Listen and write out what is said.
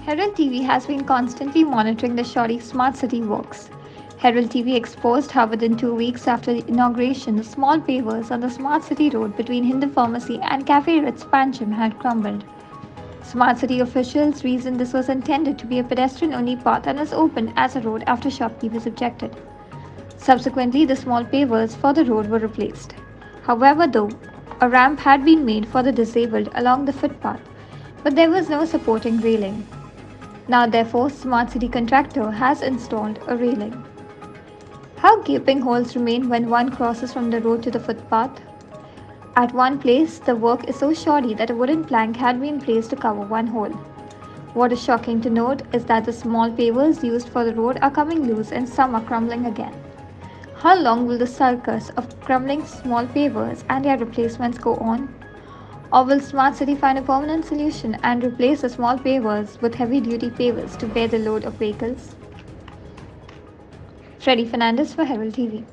Herald TV has been constantly monitoring the shoddy smart city works. Herald TV exposed how within 2 weeks after the inauguration, the small pavers on the smart city road between Hindu Pharmacy and Cafe Ritz Pancham had crumbled. Smart city officials reasoned this was intended to be a pedestrian only path and was opened as a road after shopkeepers objected. Subsequently, the small pavers for the road were replaced. However, though, a ramp had been made for the disabled along the footpath, but there was no supporting railing. Now, therefore, Smart City Contractor has installed a railing. How gaping holes remain when one crosses from the road to the footpath? At one place, the work is so shoddy that a wooden plank had been placed to cover one hole. What is shocking to note is that the small pavers used for the road are coming loose and some are crumbling again. How long will the circus of crumbling small pavers and their replacements go on? Or will Smart City find a permanent solution and replace the small pavers with heavy duty pavers to bear the load of vehicles? Freddy Fernandez for Herald TV.